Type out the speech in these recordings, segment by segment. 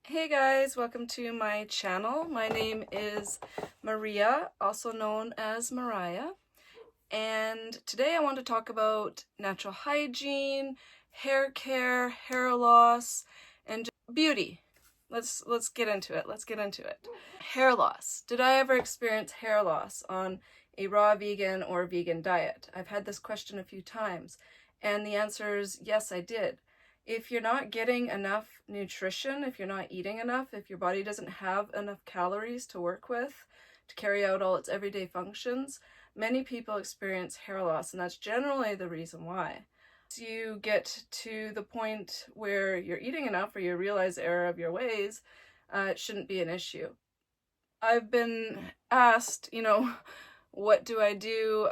Hey guys, welcome to my channel. My name is Maria, also known as Mariah, and today I want to talk about natural hygiene, hair care, hair loss, and beauty. Let's get into it. Hair loss. Did I ever experience hair loss on a raw vegan or vegan diet? I've had this question a few times, and the answer is yes, I did. If you're not getting enough nutrition, if you're not eating enough, if your body doesn't have enough calories to work with to carry out all its everyday functions, many people experience hair loss, and that's generally the reason why. As you get to the point where you're eating enough or you realize the error of your ways, it shouldn't be an issue. I've been asked, what do I do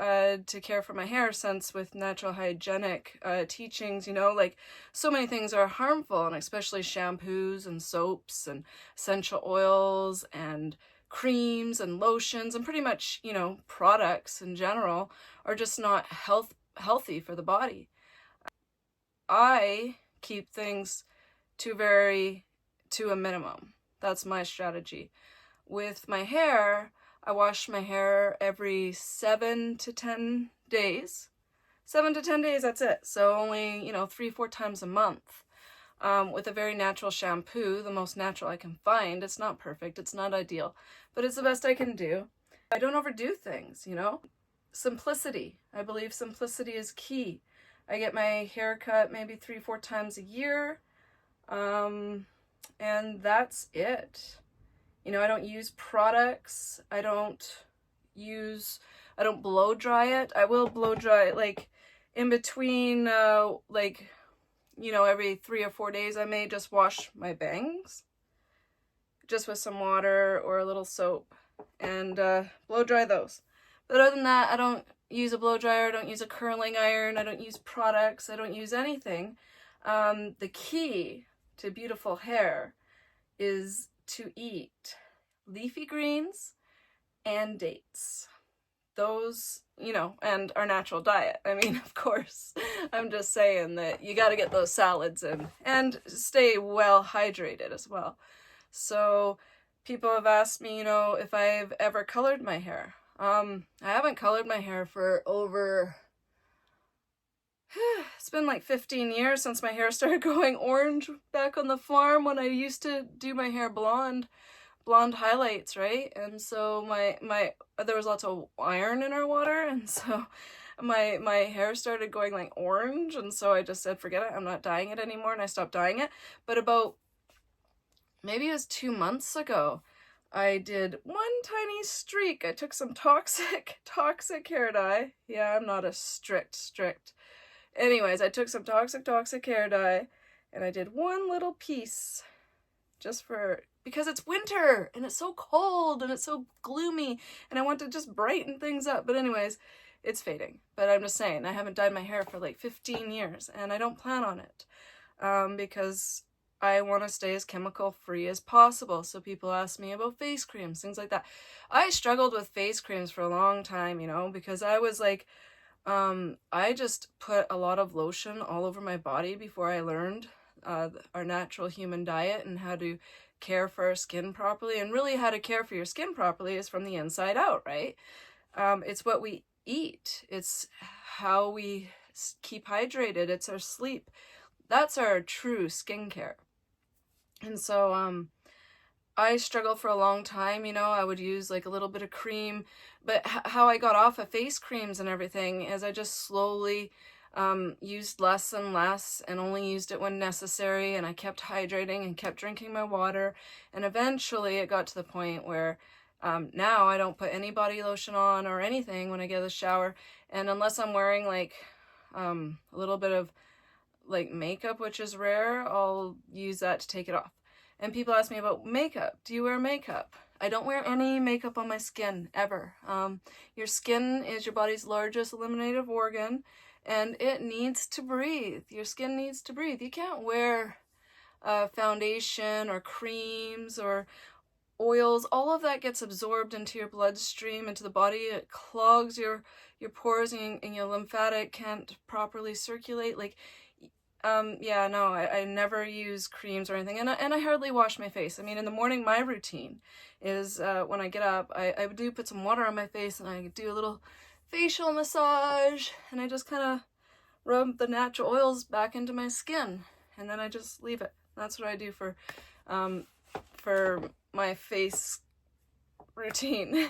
to care for my hair, since with natural hygienic teachings, like so many things are harmful, and especially shampoos and soaps and essential oils and creams and lotions and pretty much, products in general are just not healthy for the body. I keep things to a minimum. That's my strategy. With my hair, I wash my hair every 7 to 10 days. 7 to 10 days, that's it. So only, 3-4 times a month. With a very natural shampoo, the most natural I can find. It's not perfect, it's not ideal, but it's the best I can do. I don't overdo things, Simplicity. I believe simplicity is key. I get my hair cut maybe 3-4 times a year, and that's it. I don't use products. I don't blow dry it. I will blow dry it like in between, every 3 or 4 days I may just wash my bangs just with some water or a little soap and blow dry those. But other than that, I don't use a blow dryer, I don't use a curling iron, I don't use products, I don't use anything. The key to beautiful hair is to eat leafy greens and dates. Those, and our natural diet. I mean, of course, I'm just saying that you got to get those salads in and stay well hydrated as well. So people have asked me, if I've ever colored my hair. I haven't colored my hair for over it's been like 15 years since my hair started going orange back on the farm when I used to do my hair blonde highlights, right? And so there was lots of iron in our water, and so my hair started going like orange, and so I just said forget it, I'm not dyeing it anymore, and I stopped dyeing it. But about maybe it was 2 months ago, I did one tiny streak. I took some toxic hair dye. Yeah, I'm not a strict. Anyways, I took some toxic hair dye, and I did one little piece because it's winter and it's so cold and it's so gloomy and I want to just brighten things up. But anyways, it's fading. But I'm just saying, I haven't dyed my hair for like 15 years and I don't plan on it because I want to stay as chemical free as possible. So people ask me about face creams, things like that. I struggled with face creams for a long time, because I was like, I just put a lot of lotion all over my body before I learned our natural human diet and how to care for our skin properly. And really how to care for your skin properly is from the inside out, right? It's what we eat. It's how we keep hydrated. It's our sleep. That's our true skincare. And so I struggled for a long time, I would use like a little bit of cream, but how I got off of face creams and everything is I just slowly used less and less and only used it when necessary, and I kept hydrating and kept drinking my water, and eventually it got to the point where now I don't put any body lotion on or anything when I get out of the shower, and unless I'm wearing like a little bit of like makeup, which is rare, I'll use that to take it off. And people ask me about makeup. Do you wear makeup? I don't wear any makeup on my skin, ever. Your skin is your body's largest eliminative organ, and it needs to breathe. Your skin needs to breathe. You can't wear foundation or creams or oils. All of that gets absorbed into your bloodstream, into the body. It clogs your pores, and your lymphatic can't properly circulate. Like, Yeah, no, I never use creams or anything, and I hardly wash my face. I mean, in the morning, my routine is when I get up, I do put some water on my face, and I do a little facial massage, and I just kind of rub the natural oils back into my skin, and then I just leave it. That's what I do for my face routine.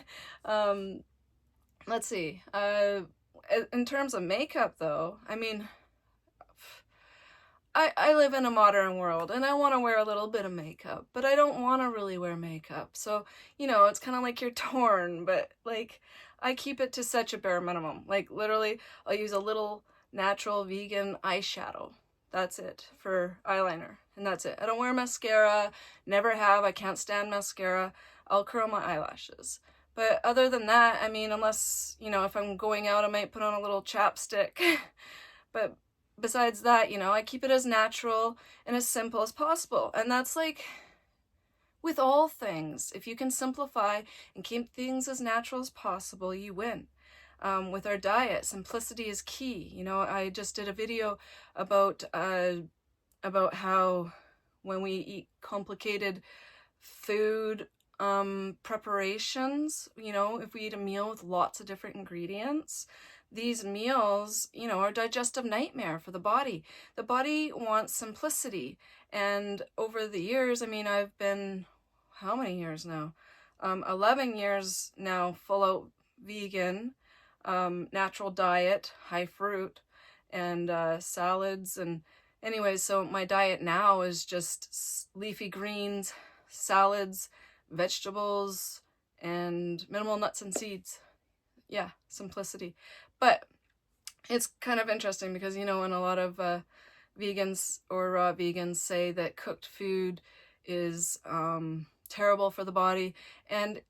Let's see. In terms of makeup, though, I mean, I live in a modern world and I want to wear a little bit of makeup, but I don't want to really wear makeup. So, you know, it's kind of like you're torn, but like I keep it to such a bare minimum. Like literally, I'll use a little natural vegan eyeshadow. That's it for eyeliner. And that's it. I don't wear mascara, never have. I can't stand mascara. I'll curl my eyelashes. But other than that, I mean, unless, you know, if I'm going out, I might put on a little chapstick. But besides that, you know, I keep it as natural and as simple as possible. And that's like with all things. If you can simplify and keep things as natural as possible, you win. With our diet, simplicity is key. You know, I just did a video about how when we eat complicated food preparations, you know, if we eat a meal with lots of different ingredients, these meals, you know, are a digestive nightmare for the body. The body wants simplicity. And over the years, I mean, I've been, how many years now? 11 years now, full out vegan, natural diet, high fruit, and salads. And anyways, so my diet now is just leafy greens, salads, vegetables, and minimal nuts and seeds. Yeah, simplicity. But it's kind of interesting because, you know, when a lot of vegans or raw vegans say that cooked food is terrible for the body, and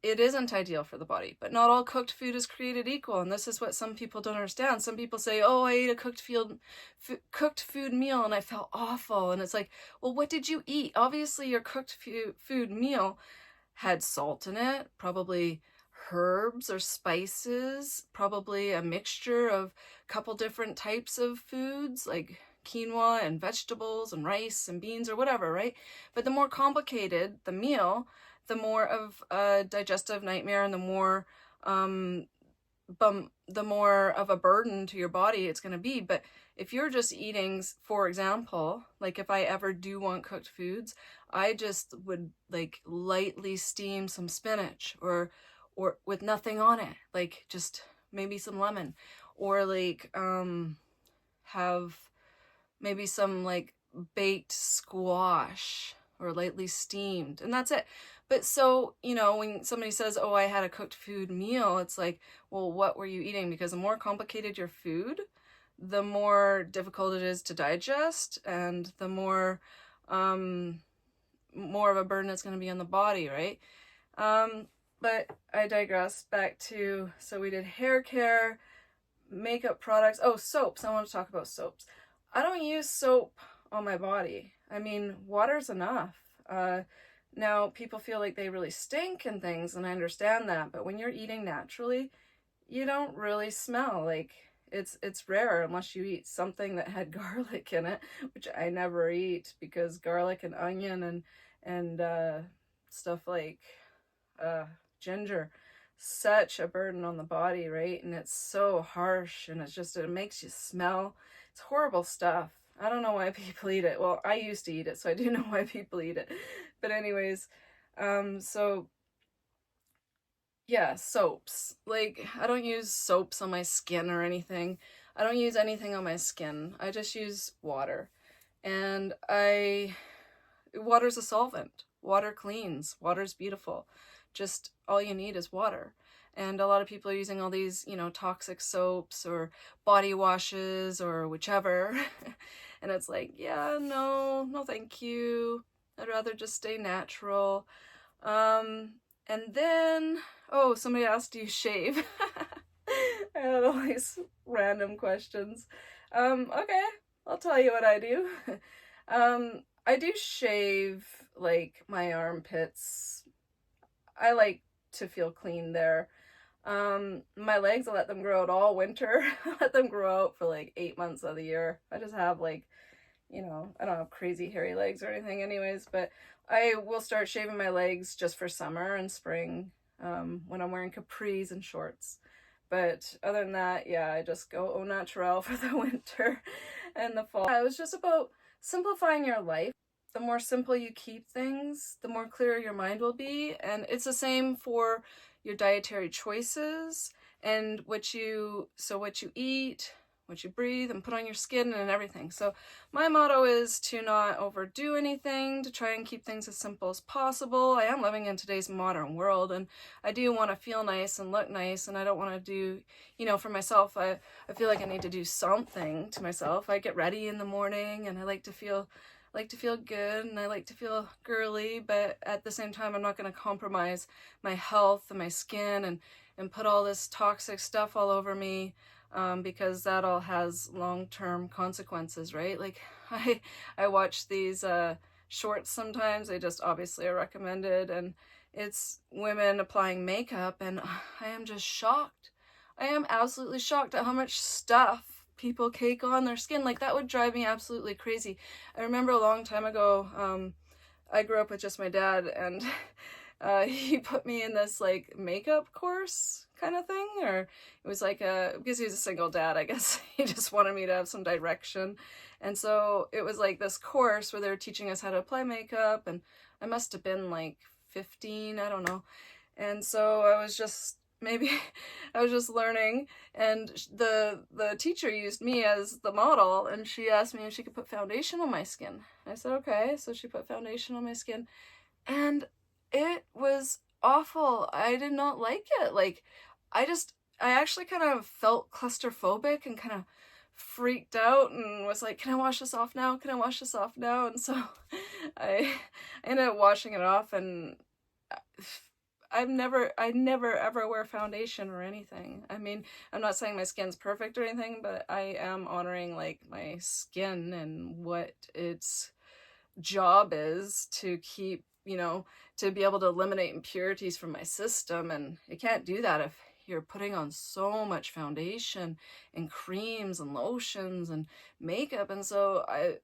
it isn't ideal for the body, but not all cooked food is created equal, and this is what some people don't understand. Some people say, oh, I ate a cooked food meal and I felt awful, and it's like, well, what did you eat? Obviously your cooked food meal had salt in it, probably herbs or spices, probably a mixture of a couple different types of foods like quinoa and vegetables and rice and beans or whatever, right? But the more complicated the meal, the more of a digestive nightmare and the more of a burden to your body it's going to be. But if you're just eating, for example, like if I ever do want cooked foods, I just would like lightly steam some spinach or with nothing on it, like just maybe some lemon, or like have maybe some like baked squash or lightly steamed, and that's it. But so, you know, when somebody says, oh, I had a cooked food meal, it's like, well, what were you eating? Because the more complicated your food, the more difficult it is to digest, and the more of a burden it's going to be on the body, right? But I digress. Back to, so we did hair care, makeup products. Oh, soaps. I want to talk about soaps. I don't use soap on my body. I mean, water's enough. Now, people feel like they really stink and things, and I understand that, but when you're eating naturally, you don't really smell. Like, it's rare unless you eat something that had garlic in it, which I never eat, because garlic and onion and stuff like ginger, such a burden on the body, right? And it's so harsh, and it's just, it makes you smell. It's horrible stuff. I don't know why people eat it. Well, I used to eat it, so I do know why people eat it. But anyways, so yeah, soaps. Like, I don't use soaps on my skin or anything. I don't use anything on my skin. I just use water. And water's a solvent. Water cleans. Water's beautiful. Just all you need is water. And a lot of people are using all these, you know, toxic soaps or body washes or whichever. And it's like, yeah, no thank you. I'd rather just stay natural. And then, oh, somebody asked, do you shave? I had all these random questions. Okay, I'll tell you what I do. I do shave, like, my armpits. I like to feel clean there. My legs, I let them grow out all winter. I let them grow out for like 8 months of the year. I just have like you know, I don't have crazy hairy legs or anything anyways, but I will start shaving my legs just for summer and spring, when I'm wearing capris and shorts. But other than that, yeah, I just go au naturel for the winter and the fall. Yeah, it was just about simplifying your life. The more simple you keep things, the more clear your mind will be. And it's the same for your dietary choices and what you eat, what you breathe and put on your skin and everything. So my motto is to not overdo anything, to try and keep things as simple as possible. I am living in today's modern world, and I do want to feel nice and look nice, and I don't want to do, you know, for myself, I feel like I need to do something to myself. I get ready in the morning and I like to feel good, and I like to feel girly, but at the same time I'm not going to compromise my health and my skin and put all this toxic stuff all over me, because that all has long-term consequences, right? Like I watch these shorts sometimes. They just obviously are recommended, and it's women applying makeup, and I am just shocked. I am absolutely shocked at how much stuff people cake on their skin. Like, that would drive me absolutely crazy. I remember a long time ago, I grew up with just my dad, and he put me in this like makeup course kind of thing, or it was like because he was a single dad, I guess he just wanted me to have some direction. And so it was like this course where they were teaching us how to apply makeup, and I must have been like 15, I don't know. And so I was just learning, and the teacher used me as the model, and she asked me if she could put foundation on my skin. I said okay, so she put foundation on my skin, and it was awful. I did not like it. Like, I actually kind of felt claustrophobic and kind of freaked out and was like, can I wash this off now? Can I wash this off now? And so I ended up washing it off, and I never ever wear foundation or anything. I mean, I'm not saying my skin's perfect or anything, but I am honoring like my skin and what its job is to keep, you know, to be able to eliminate impurities from my system. And you can't do that if you're putting on so much foundation and creams and lotions and makeup. And so I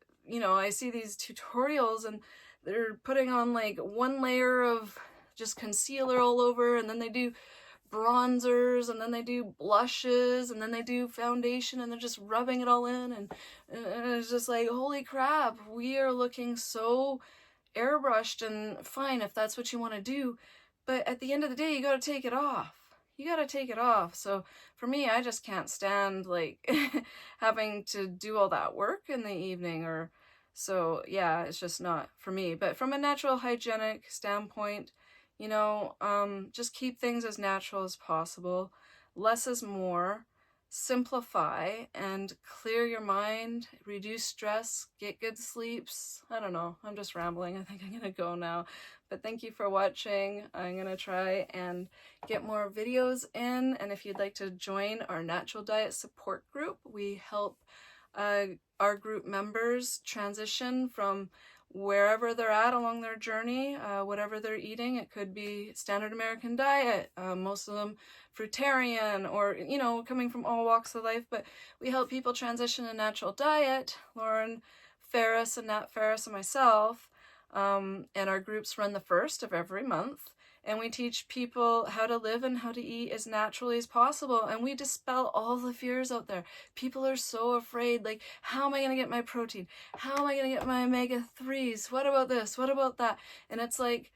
see these tutorials, and they're putting on like one layer of just concealer all over, and then they do bronzers, and then they do blushes, and then they do foundation, and they're just rubbing it all in, and it's just like, holy crap, we are looking so airbrushed. And fine if that's what you want to do, but at the end of the day, you got to take it off. So for me, I just can't stand like having to do all that work in the evening, or so yeah, it's just not for me. But from a natural hygienic standpoint, just keep things as natural as possible. Less is more. Simplify and clear your mind, reduce stress, get good sleeps. I don't know, I'm just rambling. I think I'm gonna go now, but thank you for watching. I'm gonna try and get more videos in, and if you'd like to join our natural diet support group, we help our group members transition from wherever they're at along their journey, whatever they're eating. It could be standard American diet, most of them fruitarian, or coming from all walks of life, but we help people transition a natural diet. Lauren Ferris and Nat Ferris and myself, and our groups run the first of every month, and we teach people how to live and how to eat as naturally as possible, and we dispel all the fears out there. People are so afraid, like, how am I going to get my protein? How am I going to get my omega-3s? What about this? What about that? And it's like,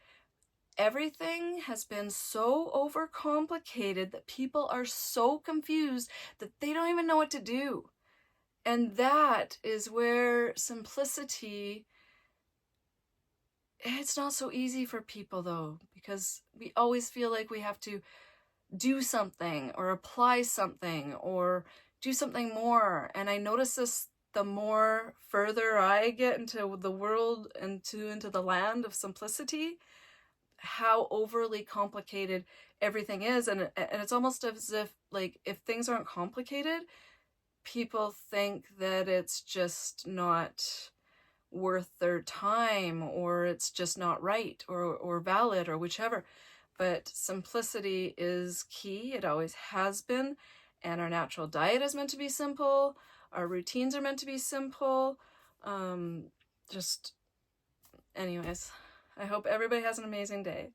everything has been so overcomplicated that people are so confused that they don't even know what to do. And that is where simplicity, it's not so easy for people though, because we always feel like we have to do something or apply something or do something more. And I notice this the more further I get into the world and into the land of simplicity, how overly complicated everything is. And it's almost as if, like, if things aren't complicated, people think that it's just not worth their time, or it's just not right or valid or whichever. But simplicity is key. It always has been. And our natural diet is meant to be simple. Our routines are meant to be simple. Just, anyways, I hope everybody has an amazing day.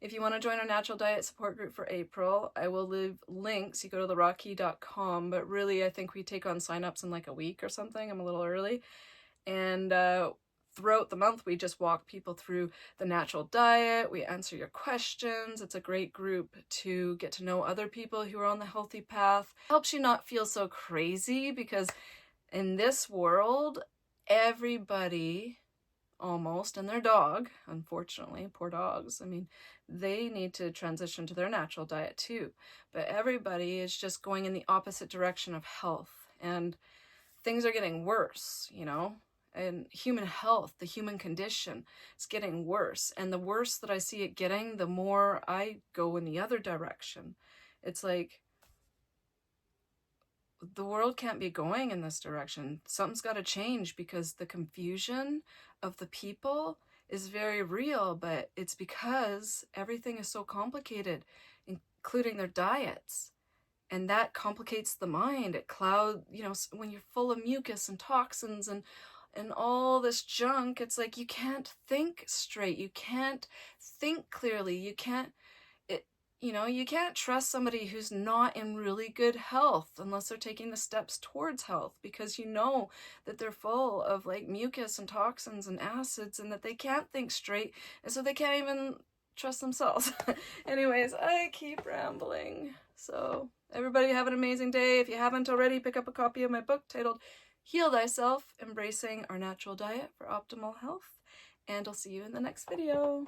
If you want to join our natural diet support group for April, I will leave links. You go to therawkey.com, but really I think we take on signups in like a week or something. I'm a little early. And throughout the month, we just walk people through the natural diet. We answer your questions. It's a great group to get to know other people who are on the healthy path. Helps you not feel so crazy, because in this world, everybody almost, and their dog, unfortunately, poor dogs, I mean, they need to transition to their natural diet too. But everybody is just going in the opposite direction of health, and things are getting worse, you know? And human health, the human condition, is getting worse. And the worse that I see it getting, the more I go in the other direction. It's like, the world can't be going in this direction. Something's got to change, because the confusion of the people is very real, but it's because everything is so complicated, including their diets. And that complicates the mind. It clouds, you know, when you're full of mucus and toxins and all this junk, it's like you can't think straight. You can't think clearly. You can't, you know, you can't trust somebody who's not in really good health unless they're taking the steps towards health, because you know that they're full of like mucus and toxins and acids, and that they can't think straight, and so they can't even trust themselves. Anyways, I keep rambling. So everybody have an amazing day. If you haven't already, pick up a copy of my book titled Heal Thyself, Embracing Our Natural Diet for Optimal Health, and I'll see you in the next video.